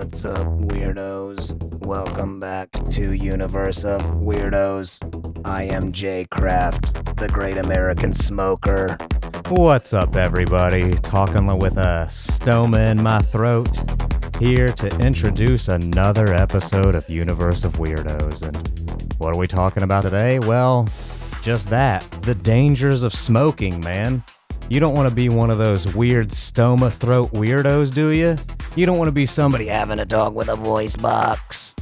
What's up, weirdos? Welcome back to Universe of Weirdos. I am Jay Kraft, the great American smoker. What's up, everybody? Talking with a stoma in my throat, here to introduce another episode of Universe of Weirdos. And what are we talking about today? Well, just that. The dangers of smoking, man. You don't want to be one of those weird stoma throat weirdos, do you? You don't want to be somebody Having a dog with a voice box,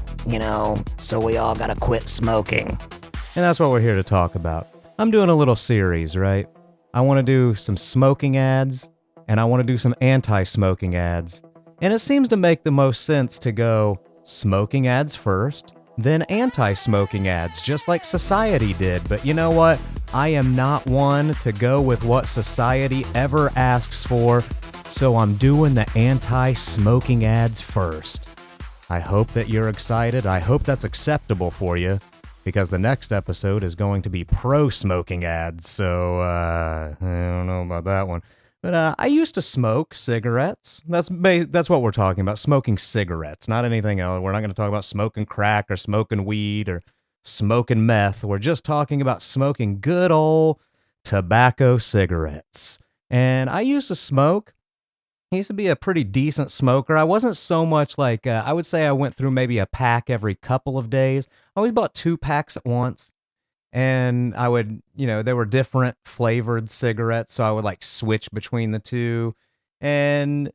so we all gotta quit smoking. And that's what we're here to talk about. I'm doing a little series, right? I want to do some smoking ads, and I want to do some anti-smoking ads. And it seems to make the most sense to go smoking ads first, then anti-smoking ads, just like society did. But you know what? I am not one to go with what society ever asks for, so I'm doing the anti-smoking ads first. I hope that you're excited. I hope that's acceptable for you, because the next episode is going to be pro-smoking ads, so I don't know about that one. But I used to smoke cigarettes. That's what we're talking about, smoking cigarettes, not anything else. We're not going to talk about smoking crack or smoking weed or smoking meth. We're just talking about smoking good old tobacco cigarettes. And I used to smoke. I used to be a pretty decent smoker. I wasn't so much like, I would say I went through maybe a pack every couple of days. I always bought 2 packs at once. And I would, they were different flavored cigarettes, so I would like switch between the two. And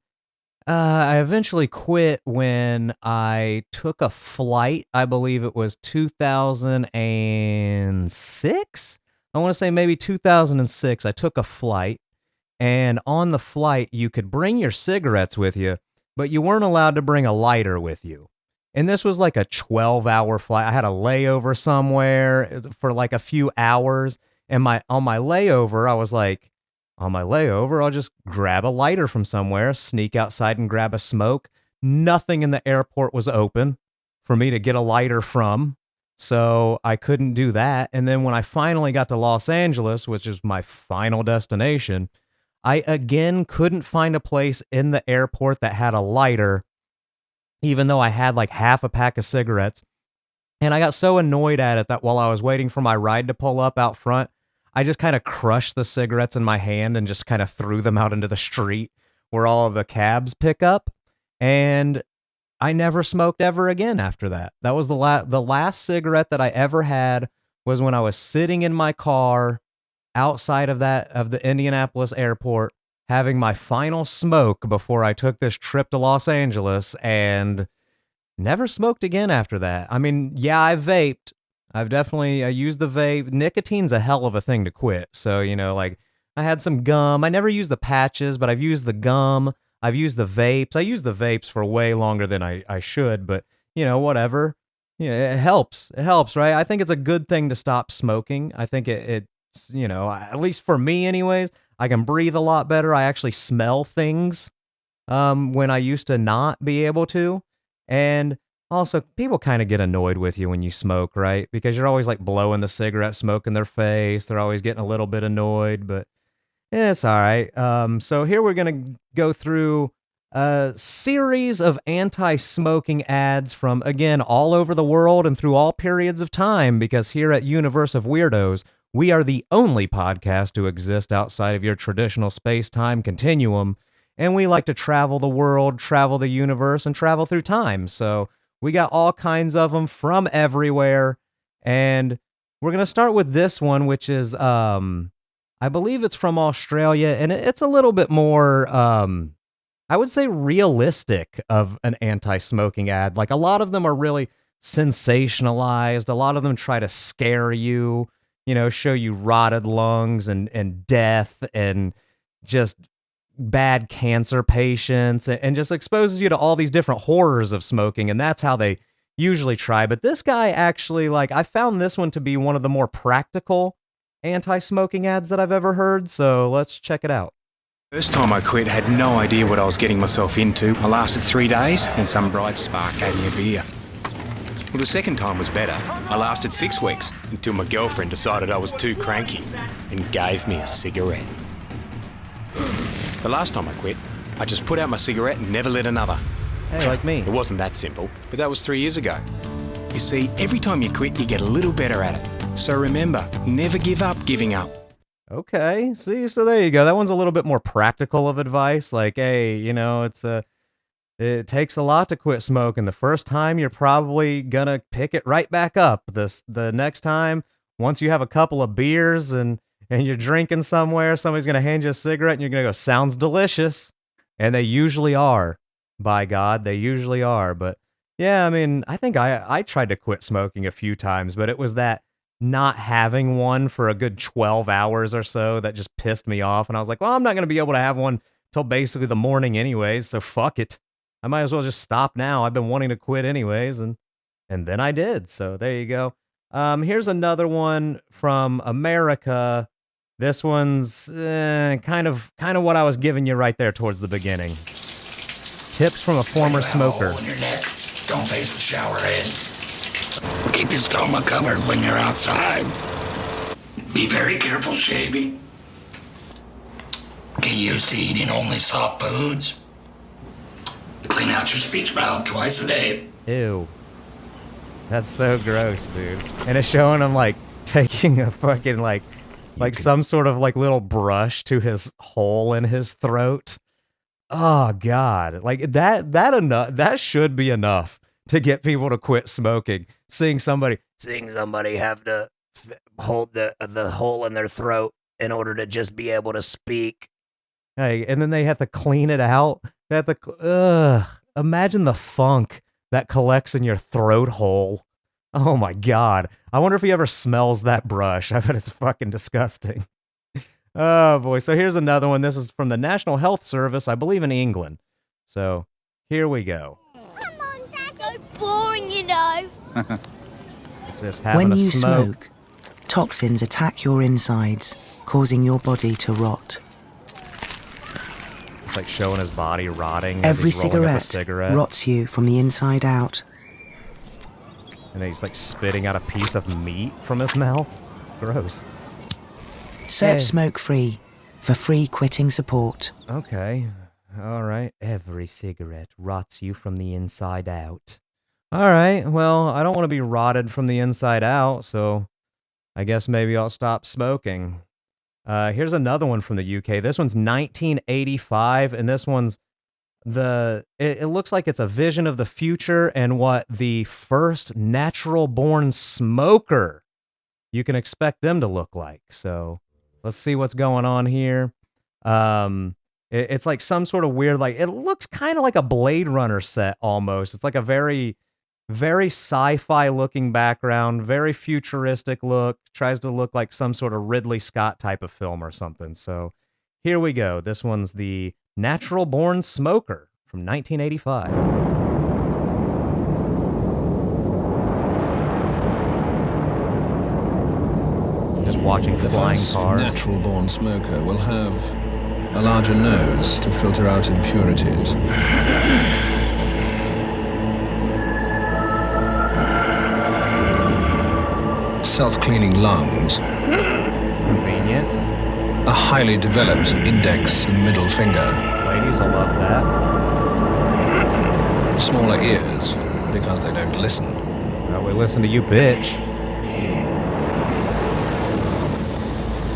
I eventually quit when I took a flight. I believe it was 2006. I want to say maybe 2006. I took a flight, and on the flight, you could bring your cigarettes with you, but you weren't allowed to bring a lighter with you. And this was like a 12-hour flight. I had a layover somewhere for like a few hours. And on my layover, I was like, I'll just grab a lighter from somewhere, sneak outside and grab a smoke. Nothing in the airport was open for me to get a lighter from, so I couldn't do that. And then when I finally got to Los Angeles, which is my final destination, I again couldn't find a place in the airport that had a lighter, even though I had like half a pack of cigarettes. And I got so annoyed at it that while I was waiting for my ride to pull up out front, I just kind of crushed the cigarettes in my hand and just kind of threw them out into the street where all of the cabs pick up. And I never smoked ever again after that. That was the last cigarette that I ever had was when I was sitting in my car outside of the Indianapolis airport, having my final smoke before I took this trip to Los Angeles, and never smoked again after that. I mean, yeah, I vaped. I've definitely used the vape. Nicotine's a hell of a thing to quit. So, like I had some gum. I never used the patches, but I've used the gum. I've used the vapes. I used the vapes for way longer than I should, but whatever. It helps. It helps, right? I think it's a good thing to stop smoking. I think it's, at least for me anyways, I can breathe a lot better. I actually smell things when I used to not be able to. And also, people kind of get annoyed with you when you smoke, right? Because you're always like blowing the cigarette smoke in their face. They're always getting a little bit annoyed, but it's all right. So here we're going to go through a series of anti-smoking ads from, again, all over the world and through all periods of time, because here at Universe of Weirdos, we are the only podcast to exist outside of your traditional space-time continuum, and we like to travel the world, travel the universe, and travel through time. So we got all kinds of them from everywhere, and we're going to start with this one, which is, I believe it's from Australia, and it's a little bit more, I would say, realistic of an anti-smoking ad. Like, a lot of them are really sensationalized. A lot of them try to scare you, show you rotted lungs and death and just bad cancer patients, and just exposes you to all these different horrors of smoking. And that's how they usually try. But this guy actually, I found this one to be one of the more practical anti-smoking ads that I've ever heard. So let's check it out. First time I quit, had no idea what I was getting myself into. I lasted 3 days and some bright spark gave me a beer. Well, the second time was better. I lasted 6 weeks until my girlfriend decided I was too cranky and gave me a cigarette. The last time I quit, I just put out my cigarette and never lit another. Hey, like me. It wasn't that simple, but that was 3 years ago. You see, every time you quit, you get a little better at it. So remember, never give up giving up. Okay, see, so there you go. That one's a little bit more practical of advice. Like, hey, it takes a lot to quit smoking. The first time, you're probably gonna pick it right back up. The next time, once you have a couple of beers and you're drinking somewhere, somebody's gonna hand you a cigarette, and you're gonna go, "Sounds delicious," and they usually are. By God, they usually are. But yeah, I mean, I think I tried to quit smoking a few times, but it was that not having one for a good 12 hours or so that just pissed me off. And I was like, well, I'm not going to be able to have one till basically the morning anyways, so fuck it. I might as well just stop now. I've been wanting to quit anyways, and then I did. So there you go. Here's another one from America. This one's kind of what I was giving you right there towards the beginning. Tips from a former smoker. Hole in your neck. Don't face the shower head. Keep your stomach covered when you're outside. Be very careful shaving. Get used to eating only soft foods. Clean out your speech valve twice a day. Ew. That's so gross, dude. And it's showing him like taking a fucking like some sort of like little brush to his hole in his throat. Oh God. Like that should be enough to get people to quit smoking. Seeing somebody have to hold the hole in their throat in order to just be able to speak. Hey, and then they have to clean it out. They have to, imagine the funk that collects in your throat hole. Oh my God. I wonder if he ever smells that brush. I bet it's fucking disgusting. Oh boy. So here's another one. This is from the National Health Service, I believe in England. So here we go. Come on, Dad. So boring, you know. It's just having When a you smoke. toxins attack your insides, causing your body to rot. It's like showing his body rotting. as Every he's rolling up a cigarette rots you from the inside out. And then he's like spitting out a piece of meat from his mouth. Gross. Search Hey. Smoke Free for free quitting support. Okay. All right. Every cigarette rots you from the inside out. All right. Well, I don't want to be rotted from the inside out, so I guess maybe I'll stop smoking. Here's another one from the UK. This one's 1985, and this one's it looks like it's a vision of the future and what the first natural-born smoker you can expect them to look like. So let's see what's going on here. It's like some sort of weird, like, it looks kind of like a Blade Runner set almost. It's like a very, very sci-fi looking background, very futuristic look, tries to look like some sort of Ridley Scott type of film or something. So here we go. This one's the Natural Born Smoker from 1985. Just watching The flying first cars. natural-born smoker will have a larger nose to filter out impurities. Self-cleaning lungs, Convenient. a highly developed index and middle finger, Ladies will love that. smaller ears because they don't listen, Well, we listen to you, bitch.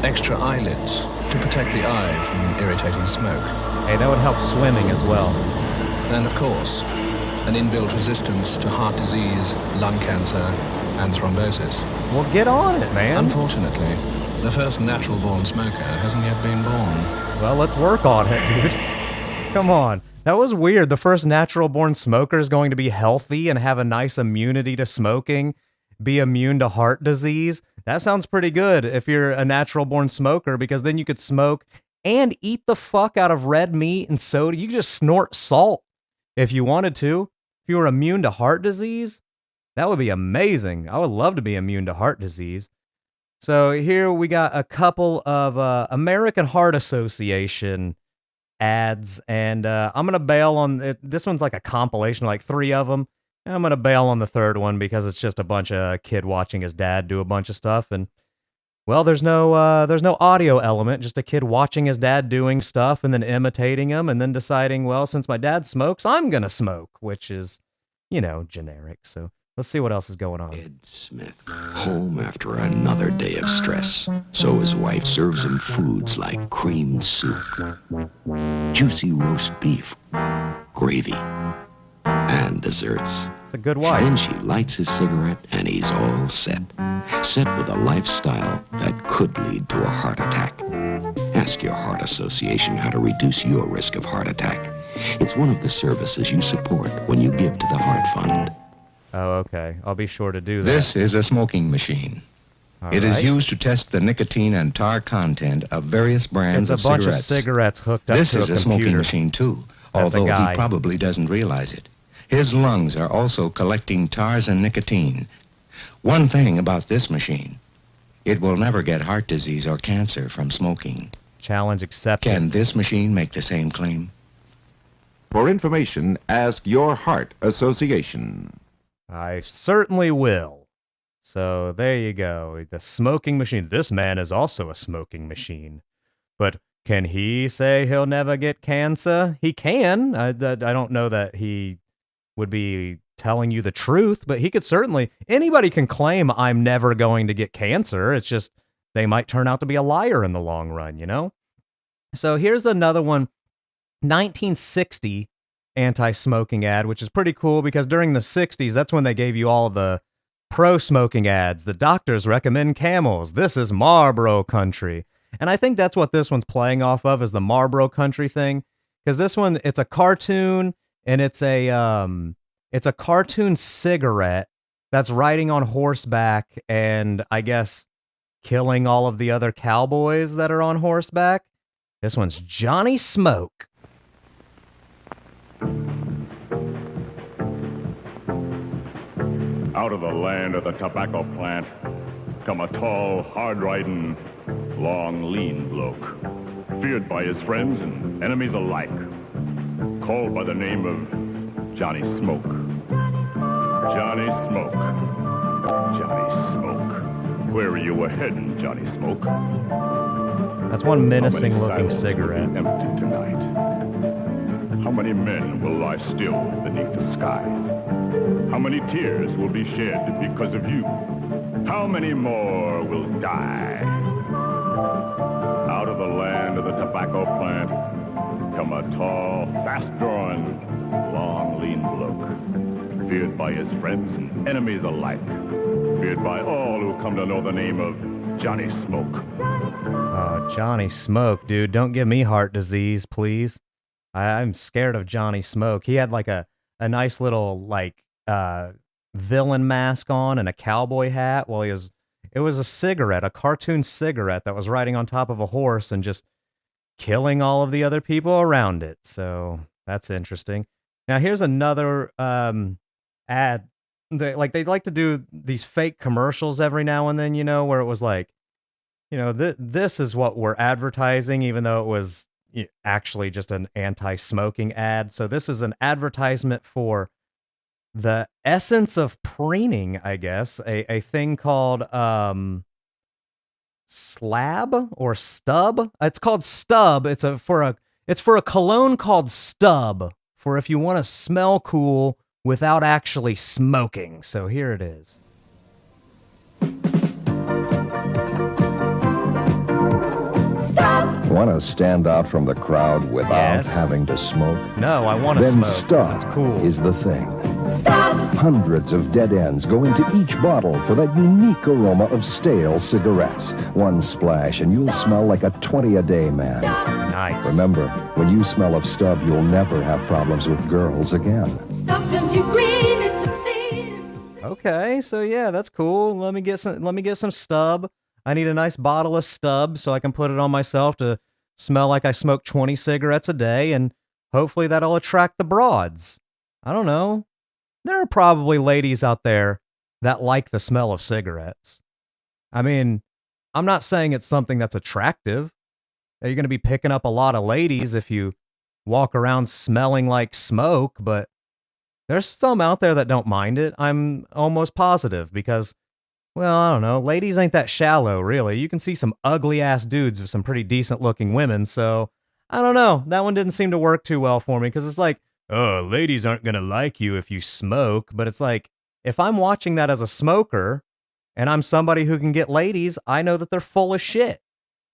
extra eyelids to protect the eye from irritating smoke, Hey, that would help swimming as well. and of course, an inbuilt resistance to heart disease, lung cancer, and thrombosis. Well, get on it, man. Unfortunately, the first natural-born smoker hasn't yet been born. Well, let's work on it, dude. Come on. That was weird. The first natural-born smoker is going to be healthy and have a nice immunity to smoking, be immune to heart disease. That sounds pretty good if you're a natural-born smoker, because then you could smoke and eat the fuck out of red meat and soda. You could just snort salt if you wanted to. If you were immune to heart disease, that would be amazing. I would love to be immune to heart disease. So here we got a couple of American Heart Association ads, and I'm going to bail on it. This one's like a compilation, like 3 of them. And I'm going to bail on the third one because it's just a bunch of kid watching his dad do a bunch of stuff. And Well, there's no audio element, just a kid watching his dad doing stuff and then imitating him and then deciding, well, since my dad smokes, I'm going to smoke, which is, generic. So let's see what else is going on. Ed Smith, home after another day of stress. So his wife serves him foods like creamed soup, juicy roast beef, gravy, and desserts. It's a good wife. Then she lights his cigarette and he's all set. Set with a lifestyle that could lead to a heart attack. Ask your heart association how to reduce your risk of heart attack. It's one of the services you support when you give to the Heart Fund. Oh, okay. I'll be sure to do that. This is a smoking machine. It is used to test the nicotine and tar content of various brands of cigarettes. It's a bunch of cigarettes hooked up to a computer. This is a smoking machine, too, although he probably doesn't realize it. His lungs are also collecting tars and nicotine. One thing about this machine, it will never get heart disease or cancer from smoking. Challenge accepted. Can this machine make the same claim? For information, ask your heart association. I certainly will. So there you go. The smoking machine. This man is also a smoking machine. But can he say he'll never get cancer? He can. I don't know that he would be telling you the truth, but he could certainly. Anybody can claim I'm never going to get cancer. It's just they might turn out to be a liar in the long run, So here's another one. 1960 anti-smoking ad, which is pretty cool because during the 60s, that's when they gave you all the pro-smoking ads. The doctors recommend Camels. This is Marlboro country. And I think that's what this one's playing off of, is the Marlboro country thing. Because this one, it's a cartoon, and it's a cartoon cigarette that's riding on horseback and I guess killing all of the other cowboys that are on horseback. This one's Johnny Smoke. Out of the land of the tobacco plant come a tall, hard-riding, long, lean bloke, feared by his friends and enemies alike, called by the name of Johnny Smoke. Johnny Smoke. Johnny Smoke. Where are you heading, Johnny Smoke? That's one menacing-looking cigarette. Empty tonight. How many men will lie still beneath the sky? How many tears will be shed because of you? How many more will die? Out of the land of the tobacco plant come a tall, fast-drawing, long, lean bloke, feared by his friends and enemies alike, feared by all who come to know the name of Johnny Smoke. Oh, Johnny Smoke, dude. Don't give me heart disease, please. I'm scared of Johnny Smoke. He had like a nice little villain mask on and a cowboy hat. Well, it was a cigarette, a cartoon cigarette that was riding on top of a horse and just killing all of the other people around it. So that's interesting. Now here's another ad. They like to do these fake commercials every now and then, where it was like, this is what we're advertising, even though it was actually just an anti-smoking ad. So this is an advertisement for the essence of preening, I guess, a thing called Slab or Stub. It's called Stub. It's for a cologne called Stub, for if you want to smell cool without actually smoking. So here it is. Want to stand out from the crowd without having to smoke? No, I want to smoke because it's cool. Is the thing. Hundreds of dead ends go into each bottle for that unique aroma of stale cigarettes. One splash and you'll smell like a 20-a-day man. Nice. Remember, when you smell of Stub, you'll never have problems with girls again. Stub turns you green and succeed. Okay, so yeah, that's cool. Let me get some Stub. I need a nice bottle of Stub so I can put it on myself to smell like I smoke 20 cigarettes a day, and hopefully that'll attract the broads. I don't know. There are probably ladies out there that like the smell of cigarettes. I mean, I'm not saying it's something that's attractive. You're going to be picking up a lot of ladies if you walk around smelling like smoke, but there's some out there that don't mind it. I'm almost positive, because Well, I don't know. Ladies ain't that shallow, really. You can see some ugly ass dudes with some pretty decent looking women, so I don't know. That one didn't seem to work too well for me because it's like, oh, ladies aren't going to like you if you smoke. But it's like, if I'm watching that as a smoker and I'm somebody who can get ladies, I know that they're full of shit.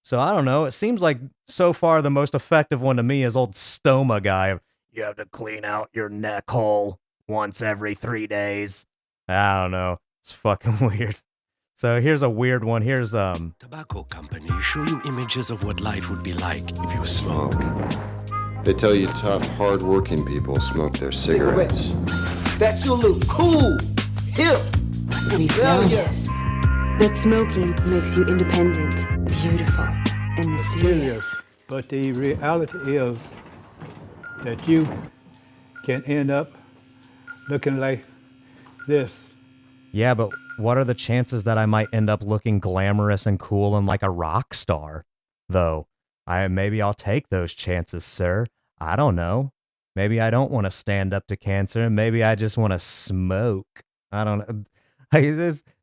So I don't know. It seems like so far the most effective one to me is old Stoma guy. You have to clean out your neck hole once every 3 days. I don't know. It's fucking weird. So here's a weird one. Here's Tobacco companies show you images of what life would be like if you smoke. They tell you tough, hard-working people smoke their cigarettes. That you look cool, hip, rebellious. That smoking makes you independent, beautiful, and mysterious. But the reality is that you can end up looking like this. Yeah, but what are the chances that I might end up looking glamorous and cool and like a rock star? Though, maybe I'll take those chances, sir. I don't know. Maybe I don't want to stand up to cancer. Maybe I just want to smoke. I don't know.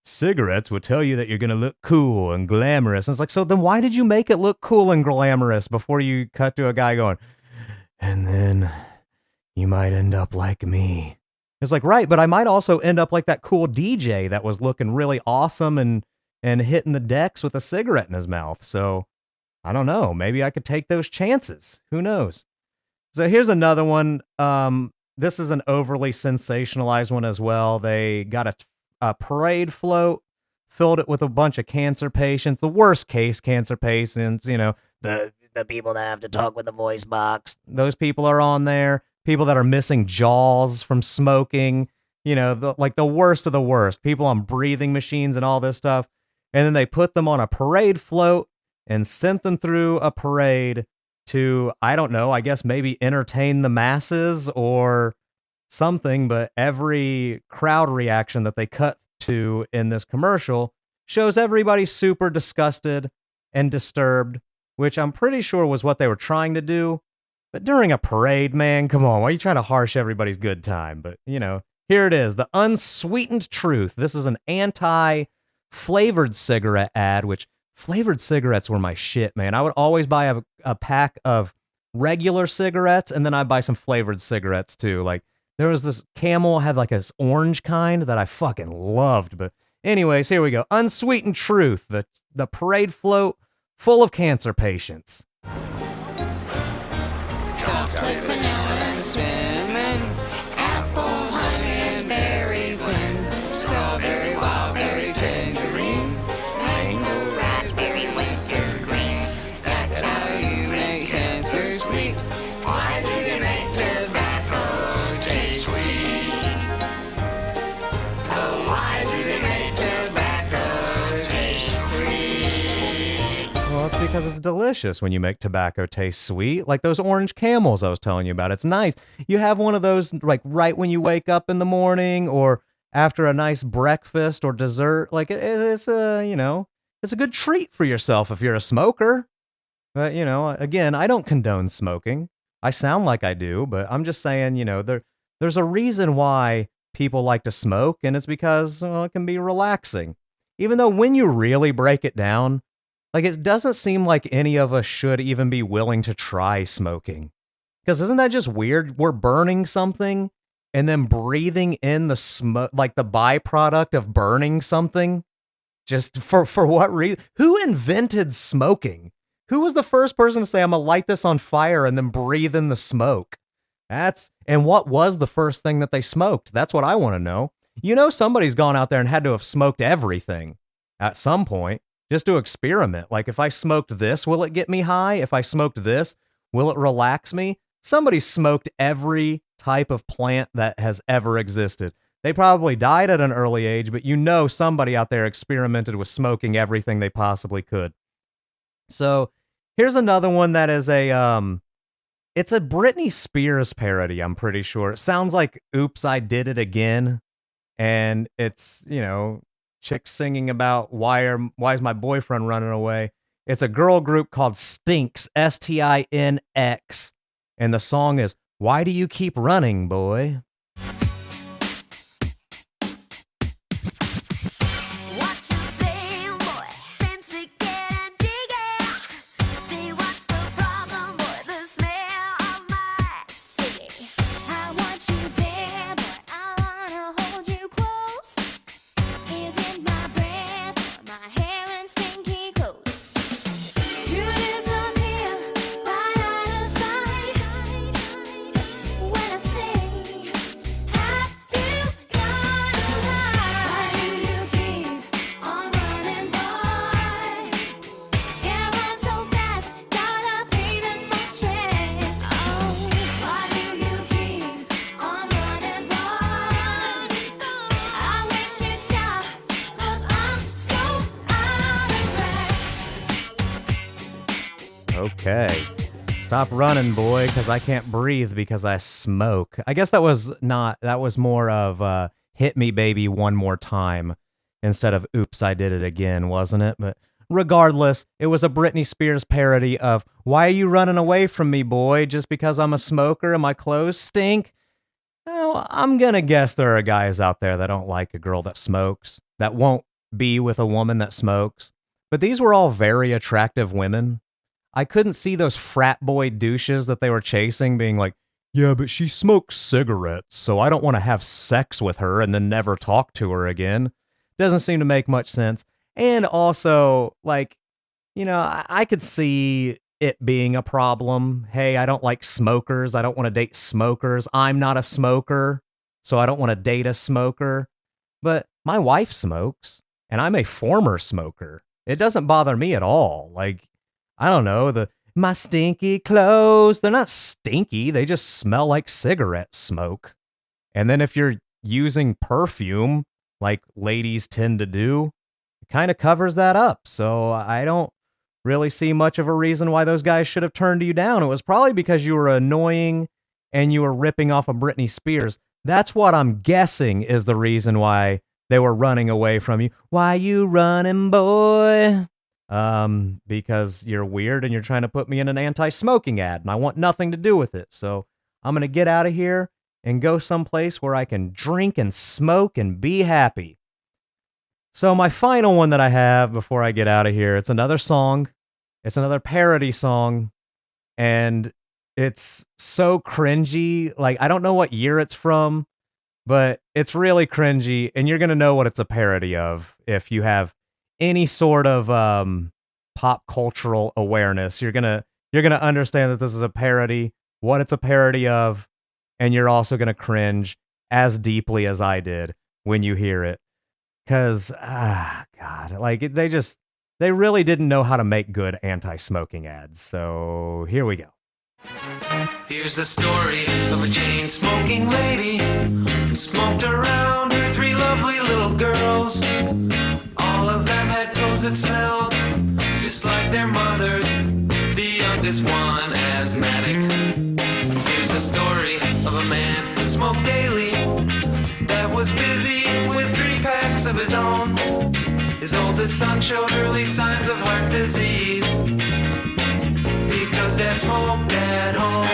Cigarettes will tell you that you're going to look cool and glamorous. And it's like, so then why did you make it look cool and glamorous before you cut to a guy going, and then you might end up like me? It's like, right, but I might also end up like that cool DJ that was looking really awesome and hitting the decks with a cigarette in his mouth. So I don't know. Maybe I could take those chances. Who knows? So here's another one. This is an overly sensationalized one as well. They got a parade float, filled it with a bunch of cancer patients, the worst case cancer patients, you know, the people that have to talk with the voice box. Those people are on there. People that are missing jaws from smoking, you know, the worst of the worst. People on breathing machines and all this stuff. And then they put them on a parade float and sent them through a parade to, I don't know, I guess maybe entertain the masses or something. But every crowd reaction that they cut to in this commercial shows everybody super disgusted and disturbed, which I'm pretty sure was what they were trying to do. But during a parade, man, come on, why are you trying to harsh everybody's good time? But, you know, here it is, the unsweetened truth. This is an anti-flavored cigarette ad, which flavored cigarettes were my shit, man. I would always buy a pack of regular cigarettes, and then I'd buy some flavored cigarettes, too. Like, there was this Camel, had like this orange kind that I fucking loved. But anyways, here we go. Unsweetened truth, the parade float full of cancer patients. Chocolate, vanilla, cinnamon, apple, honey, and berry blend, strawberry, wildberry, tangerine, mango, raspberry, wintergreen. That's how you make cancer sweet. Why do they make tobacco taste sweet? Oh, why do they make tobacco taste sweet? Well, it's because it's delicious when you make tobacco taste sweet. Like those orange Camels I was telling you about. It's nice. You have one of those like right when you wake up in the morning or after a nice breakfast or dessert. Like it's a, you know, it's a good treat for yourself if you're a smoker. But, you know, again, I don't condone smoking. I sound like I do, but I'm just saying, you know, there's a reason why people like to smoke, and it's because it can be relaxing. Even though when you really break it down, like, it doesn't seem like any of us should even be willing to try smoking. Because isn't that just weird? We're burning something and then breathing in the smoke, like the byproduct of burning something. Just for what reason? Who invented smoking? Who was the first person to say, I'm going to light this on fire and then breathe in the smoke? And what was the first thing that they smoked? That's what I want to know. You know, somebody's gone out there and had to have smoked everything at some point. Just to experiment. Like, if I smoked this, will it get me high? If I smoked this, will it relax me? Somebody smoked every type of plant that has ever existed. They probably died at an early age, but you know somebody out there experimented with smoking everything they possibly could. So, here's another one that is it's a Britney Spears parody, I'm pretty sure. It sounds like Oops, I Did It Again. And it's, you know, chicks singing about why is my boyfriend running away. It's a girl group called Stinks, STINX, and the song is Why Do You Keep Running, Boy? Watch Okay. Stop running, boy, because I can't breathe because I smoke. I guess that was more of hit me, baby, one more time instead of oops, I did it again, wasn't it? But regardless, it was a Britney Spears parody of why are you running away from me, boy, just because I'm a smoker and my clothes stink? Well, I'm going to guess there are guys out there that don't like a girl that smokes, that won't be with a woman that smokes. But these were all very attractive women. I couldn't see those frat boy douches that they were chasing being like, yeah, but she smokes cigarettes, so I don't want to have sex with her and then never talk to her again. Doesn't seem to make much sense. And also, like, you know, I could see it being a problem. Hey, I don't like smokers. I don't want to date smokers. I'm not a smoker, so I don't want to date a smoker. But my wife smokes, and I'm a former smoker. It doesn't bother me at all. Like, I don't know, my stinky clothes, they're not stinky. They just smell like cigarette smoke. And then if you're using perfume, like ladies tend to do, it kind of covers that up. So I don't really see much of a reason why those guys should have turned you down. It was probably because you were annoying and you were ripping off of Britney Spears. That's what I'm guessing is the reason why they were running away from you. Why you running, boy? Because you're weird and you're trying to put me in an anti-smoking ad and I want nothing to do with it. So I'm going to get out of here and go someplace where I can drink and smoke and be happy. So my final one that I have before I get out of here, it's another song. It's another parody song. And it's so cringy. Like, I don't know what year it's from, but it's really cringy. And you're going to know what it's a parody of if you have any sort of pop cultural awareness. You're gonna understand that this is a parody, what it's a parody of, and you're also gonna cringe as deeply as I did when you hear it. Cause God, like they really didn't know how to make good anti-smoking ads. So here we go. Here's the story of a chain-smoking lady who smoked around her 3 lovely little girls. All of them had clothes that smelled just like their mothers, the youngest one asthmatic. Here's the story of a man who smoked daily, that was busy with 3 packs of his own. His oldest son showed early signs of heart disease because Dad smoked at home.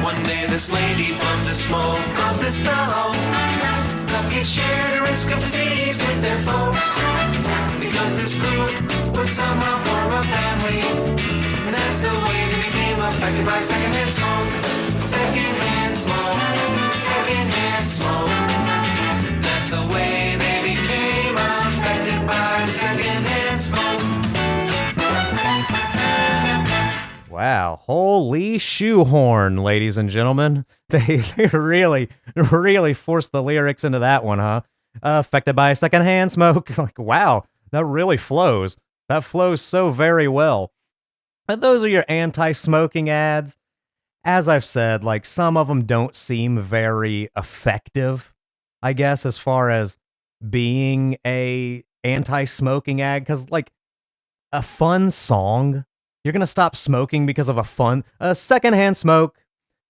One day this lady bummed a smoke of this fellow. Kids shared a risk of disease with their folks because this group would somehow form a family. And that's the way they became affected by secondhand smoke. Secondhand smoke, secondhand smoke. That's the way they became affected by secondhand smoke. Wow, holy shoehorn, ladies and gentlemen. They really forced the lyrics into that one, huh? Affected by secondhand smoke. Like, wow, that really flows. That flows so very well. But those are your anti-smoking ads. As I've said, like, some of them don't seem very effective, I guess, as far as being a anti-smoking ad. Because, like, a fun song, you're going to stop smoking because of a secondhand smoke.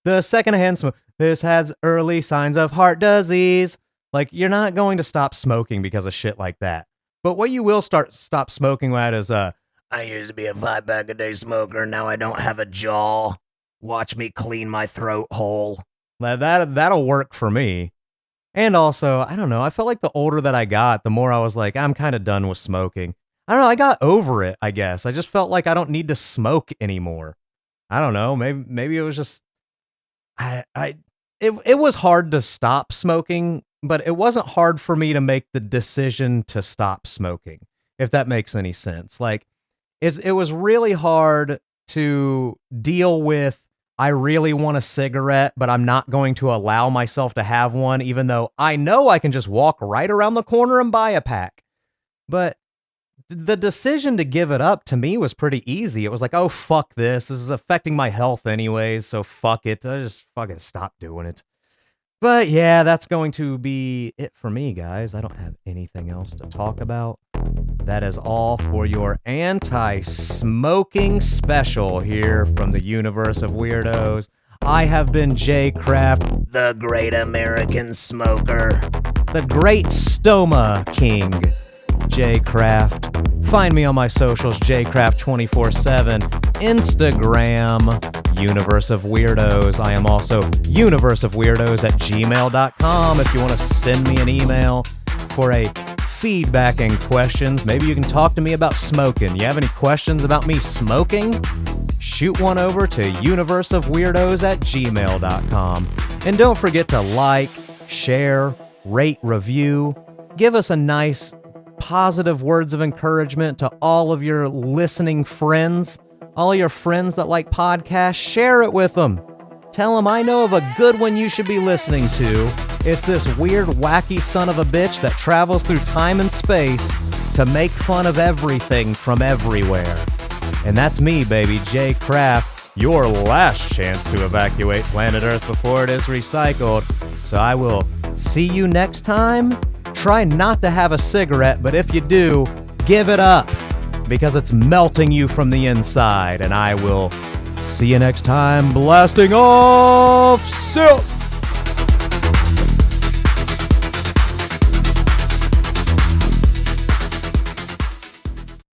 The secondhand smoke. This has early signs of heart disease. Like, you're not going to stop smoking because of shit like that. But what you will stop smoking at is, I used to be a 5-pack-a-day smoker. Now I don't have a jaw. Watch me clean my throat hole. That'll work for me. And also, I don't know, I felt like the older that I got, the more I was like, I'm kind of done with smoking. I don't know, I got over it, I guess. I just felt like I don't need to smoke anymore. I don't know, maybe it was just it was hard to stop smoking, but it wasn't hard for me to make the decision to stop smoking, if that makes any sense. Like, it was really hard to deal with, I really want a cigarette, but I'm not going to allow myself to have one, even though I know I can just walk right around the corner and buy a pack. But the decision to give it up to me was pretty easy. It was like, oh, fuck this. This is affecting my health anyways, so fuck it. I just fucking stopped doing it. But yeah, that's going to be it for me, guys. I don't have anything else to talk about. That is all for your anti-smoking special here from the Universe of Weirdos. I have been Jay Kraft, the Great American Smoker, the Great Stoma King, Jay Kraft. Find me on my socials, jkraft247, Instagram, Universe of Weirdos. I am also universeofweirdos@gmail.com if you want to send me an email for a feedback and questions. Maybe you can talk to me about smoking. You have any questions about me smoking? Shoot one over to universeofweirdos@gmail.com. And don't forget to like, share, rate, review. Give us a nice, positive words of encouragement to all of your listening friends. All your friends that like podcasts, share it with them. Tell them I know of a good one you should be listening to. It's this weird, wacky son of a bitch that travels through time and space to make fun of everything from everywhere. And that's me, baby, Jay Kraft, your last chance to evacuate planet Earth before it is recycled. So I will see you next time. Try not to have a cigarette, but if you do, give it up, because it's melting you from the inside. And I will see you next time, blasting off silk.